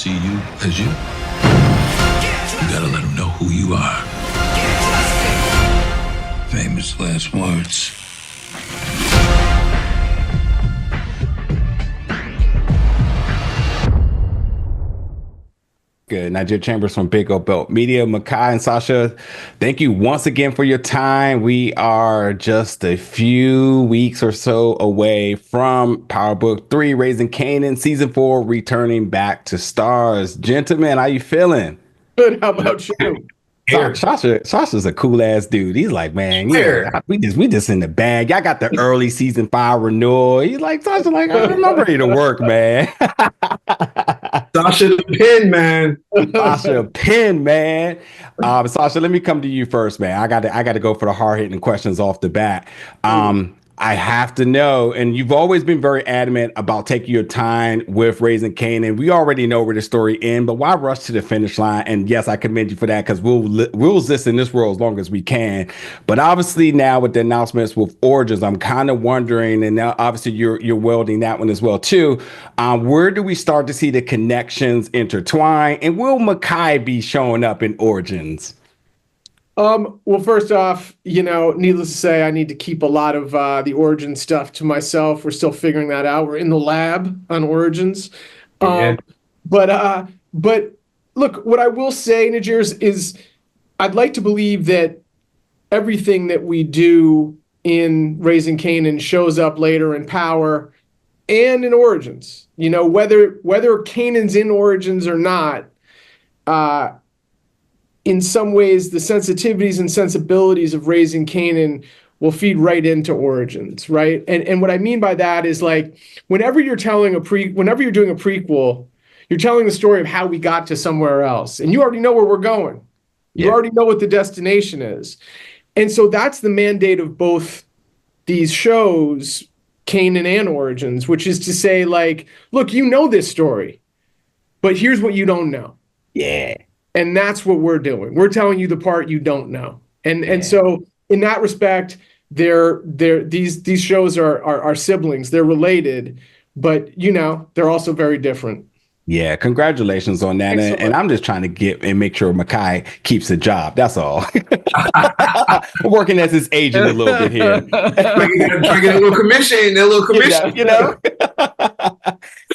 see you as you. You gotta let them know who you are. Famous last words. Good. Nigeria Chambers from Big O Belt Media. Mekai and Sascha, thank you once again for your time. We are just a few weeks or so away from Power Book 3, Raising Kanan, Season 4, returning back to stars. Gentlemen, how you feeling? Good. How about you? Sasha's a cool ass dude. He's like, man, yeah, we just in the bag. Y'all got the early season 5 renewal. He's like, Sasha, like, I'm ready to work, man. Sascha Penn, man. Sascha Penn, man. Sascha, let me come to you first, man. I got to go for the hard hitting questions off the bat. I have to know, and you've always been very adamant about taking your time with Raising Kanan. We already know where the story ends, but why rush to the finish line? And yes, I commend you for that, because we'll exist in this world as long as we can. But obviously now with the announcements with Origins, I'm kind of wondering, and now obviously you're welding that one as well too. Where do we start to see the connections intertwine? And will Mekai be showing up in Origins? Well, first off, needless to say, I need to keep a lot of the Origin stuff to myself. We're still figuring that out. We're in the lab on Origins. But look, what I will say, Najir, is I'd like to believe that everything that we do in Raising Kanan shows up later in Power and in Origins. Whether Kanan's in Origins or not, in some ways, the sensitivities and sensibilities of Raising Kanan will feed right into Origins, right? And what I mean by that is, like, whenever you're doing a prequel, you're telling the story of how we got to somewhere else, and you already know where we're going. You already know what the destination is, and so that's the mandate of both these shows, Kanan and Origins, which is to say, like, look, you know this story, but here's what you don't know. Yeah. And that's what we're doing. We're telling you the part you don't know. And so in that respect, these shows are siblings. They're related, but they're also very different. Yeah, congratulations on that. And I'm just trying to get and make sure Mekai keeps a job. That's all. I'm working as his agent a little bit here. Trying to get a little commission,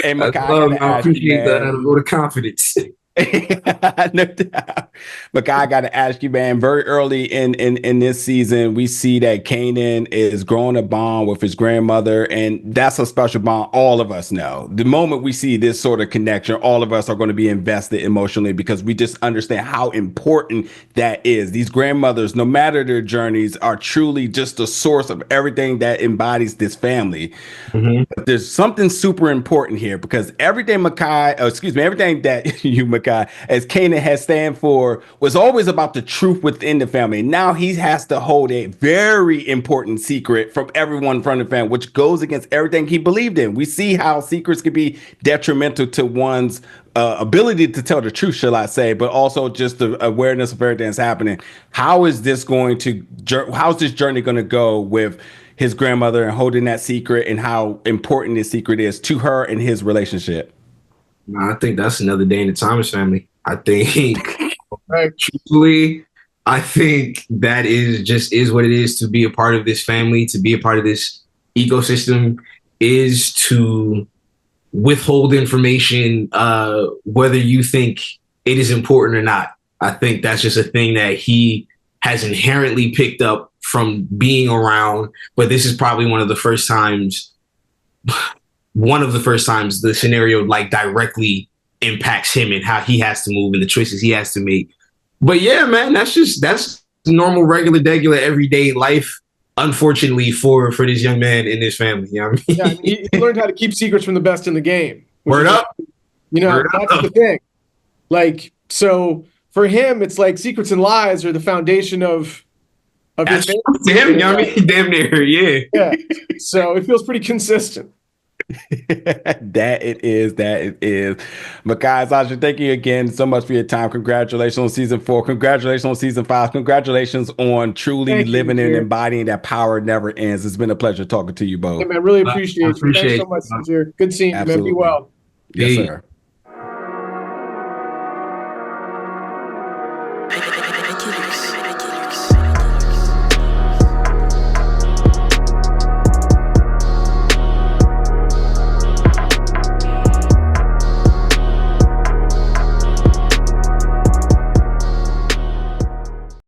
Hey, Mekai, I appreciate that. A little confidence. No doubt. But I got to ask you, man, very early in this season, we see that Kanan is growing a bond with his grandmother, and that's a special bond all of us know. The moment we see this sort of connection, all of us are going to be invested emotionally, because we just understand how important that is. These grandmothers, no matter their journeys, are truly just the source of everything that embodies this family. Mm-hmm. But there's something super important here, because everything everything that you, Mekai, as Kanan has stand for, was always about the truth within the family. Now he has to hold a very important secret from everyone from the family, which goes against everything he believed in. We see how secrets can be detrimental to one's ability to tell the truth, shall I say, but also just the awareness of everything that's happening. How's this journey going to go with his grandmother and holding that secret, and how important this secret is to her and his relationship? I think that's another day in the Thomas family. I think, truthfully, I think that is what it is to be a part of this family, to be a part of this ecosystem, is to withhold information, whether you think it is important or not. I think that's just a thing that he has inherently picked up from being around. But this is probably one of the first times the scenario like directly impacts him and how he has to move and the choices he has to make. But yeah, man, that's normal, regular, everyday life, unfortunately, for this young man in this family. You know what I mean? Yeah, I mean, he learned how to keep secrets from the best in the game. Word up. That's the thing. Like, so for him, it's like secrets and lies are the foundation of his family. Damn, you know what I mean? Damn near, yeah. Yeah. So it feels pretty consistent. That it is. Mekai, Sascha, thank you again so much for your time. Congratulations on season 4. Congratulations on season 5. Congratulations on truly living and embodying that power never ends. It's been a pleasure talking to you both. Hey, man, really appreciate you. Thanks so much, Najir. Good seeing you, man. Be well. Yes, sir.